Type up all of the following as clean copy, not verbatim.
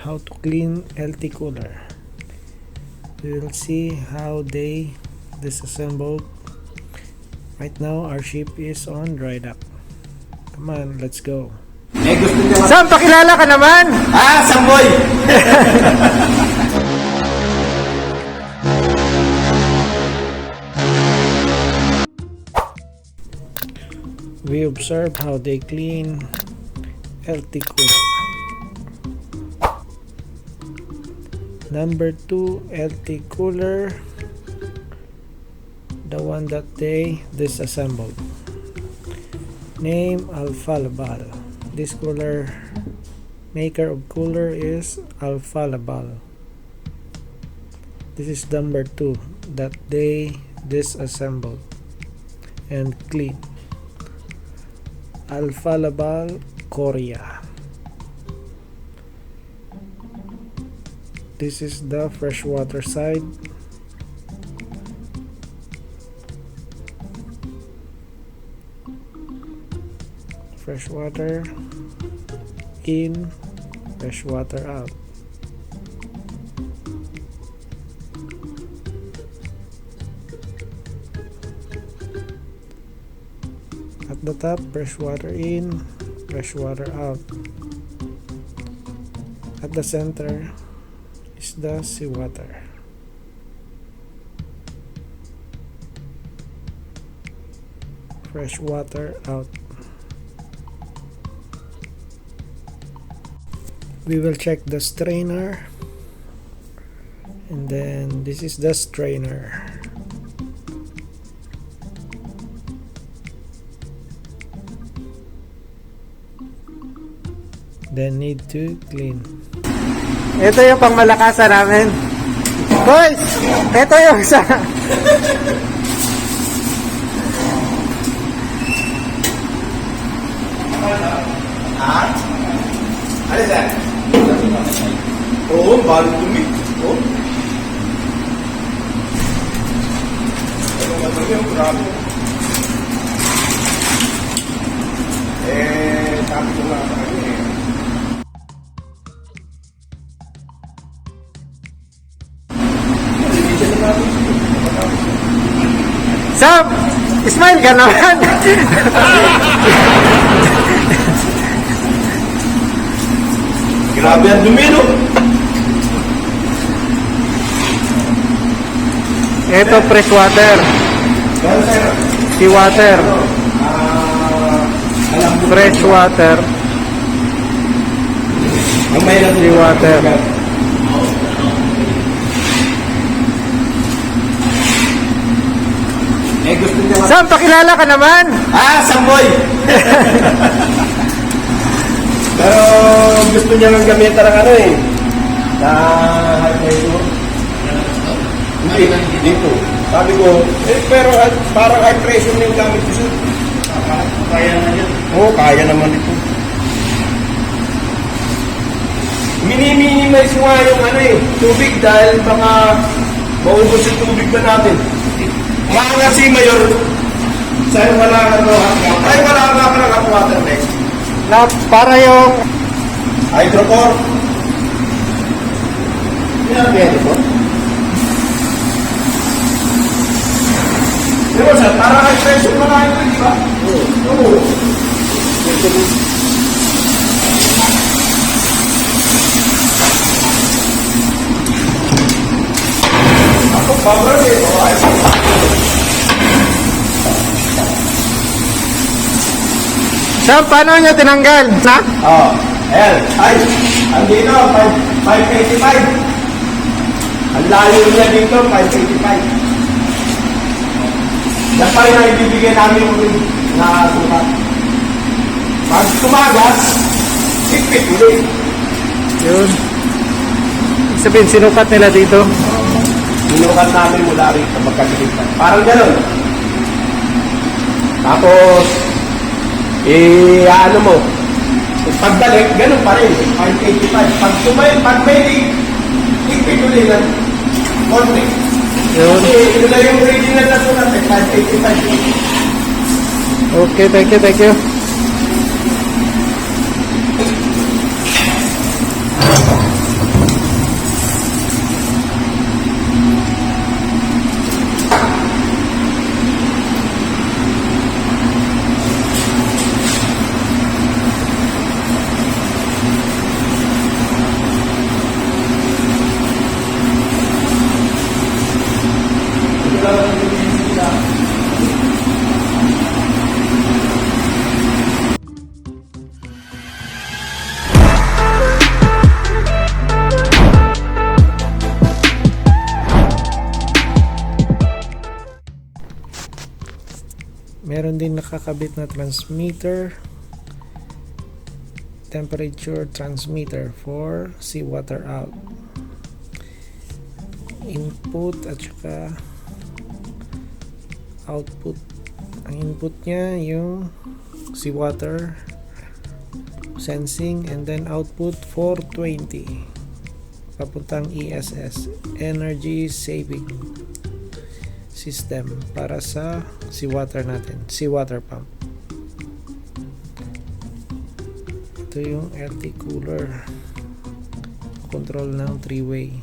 how to clean LT cooler. We will see how they disassembled. Right now our ship is on dry dock. Come on, let's go. Sam, pakilala ka naman! Samboy! We observe how they clean LT cooler. Number 2 LT cooler, the one that they disassembled. Name Alfa Laval. This cooler, maker of cooler is Alfa Laval. This is number 2 that they disassembled and clean. Alfa Laval, Korea. This is the freshwater side. Freshwater in, freshwater out. At the top, freshwater in, freshwater out. At the center is the seawater. Freshwater out. We will check the strainer, and then this is the strainer. Then need to clean. Ito yung pangmalakasan namin. Boys! Ito yung isa. Ano yan? Oo, balik dumi. Oo. Ano ba yung grabe? Sabi ko nga sa kanya Sam! Smile ka naman! Grabe ang dumi, no? Ito freshwater. Seawater. Freshwater. Seawater. Gusto niya Sam, pakilala ka naman! Samboy! Pero gusto niya lang gamitan ng ano eh. Na high pressure. Hindi, dito. Sabi ko, pero parang high pressure na yung gamit ko. Kaya na yan. Oo, kaya naman ito. Minimize nga yung ano eh, tubig dahil baka maubos yung tubig na natin. Mga si Mayor, sa'yo wala ka no, ay wala ka na ng water next. Na para yung Hydrocore. Yan po. Di ba sir, parang high pressure mo na yun, di ba? Oo. Ako, power eh. Sam, paano nyo tinanggal? Na? Ayan. Ay, andito, 585. Ang layo niya dito, 585. Yan pa rin ang ibibigay namin ulit na sukat. Pag tumagas, higpit ulit. Yun. Sabihin, sinukat nila dito. Sinukat namin mula rin sa magkakilipan. Parang gano'n. Tapos, ano mo, pagbalik, gano'n pa rin, 585. Pag may higpit ulit ng konti. Yun. Kasi ito na yung original na sukat, 585. Okay, thank you. Meron din nakakabit na transmitter, temperature transmitter for seawater out. Input at saka output. Ang input niya yung seawater sensing, and then output 420 papuntang ESS, energy saving system, para sa seawater natin, seawater pump. Ito yung LT cooler, control ng 3-way.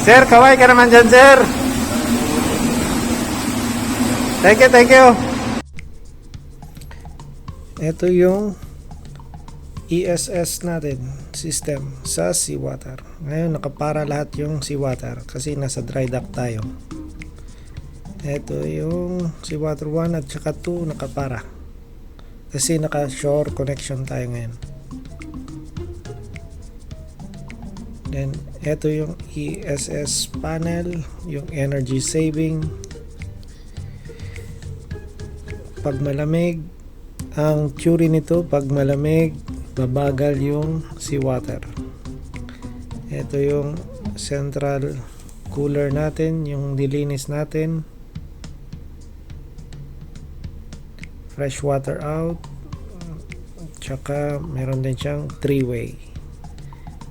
Sir, kaway ka naman dyan, sir. Thank you, thank you. Ito yung ESS natin, system sa seawater. Ngayon nakapara lahat yung seawater kasi nasa dry dock tayo. Ito yung seawater 1 at saka 2 nakapara kasi naka shore connection tayo ngayon. Then ito yung ESS panel, yung energy saving. Pag malamig, ang theory nito, pag malamig babagal yung seawater. Ito yung central cooler natin, yung dilinis natin. Fresh water out. Tsaka meron din siyang 3-way.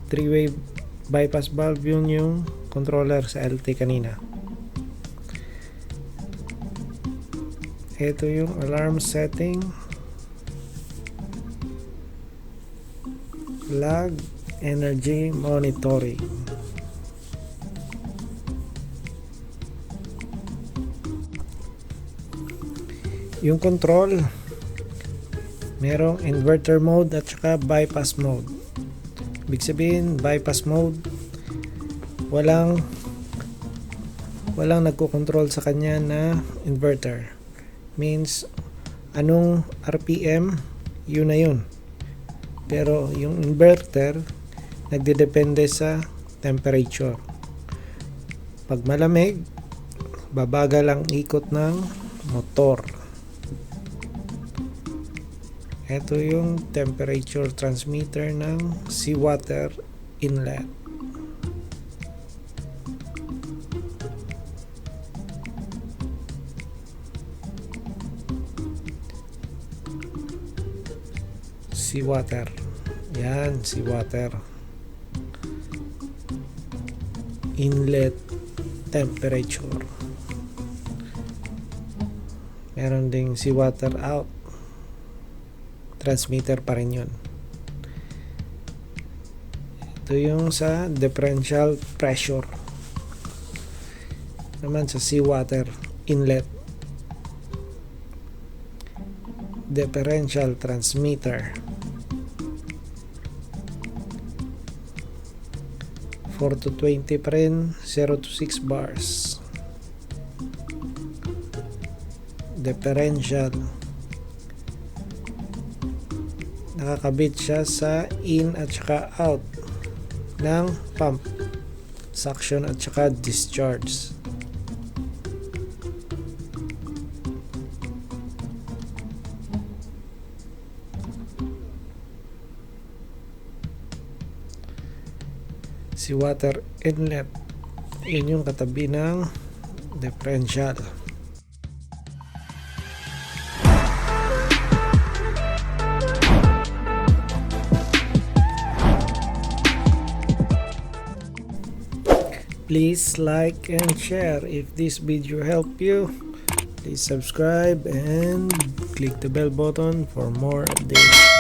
3-way bypass valve, yun yung controller sa LT kanina. Ito yung alarm setting. Lag energy monitoring. Yung control, merong inverter mode at saka bypass mode. Ibig sabihin, bypass mode, walang nagko-control sa kanya na inverter. Means anong RPM, yun na yun. Pero yung inverter nagdedepende sa temperature. Pag malamig, babagal ang ikot ng motor. Ito yung temperature transmitter ng seawater inlet. Seawater. Yan, seawater. Inlet temperature. Meron ding seawater out. Transmitter pa rin yun. Ito yung sa differential pressure. Naman sa seawater inlet. Differential transmitter. 4 to 20 pa rin, 0 to 6 bars. Differential. Nakakabit siya sa in at saka out ng pump. Suction at saka discharge. Seawater inlet, yun yung katabi ng differential. Please like and share. If this video helped you, please subscribe and click the bell button for more updates.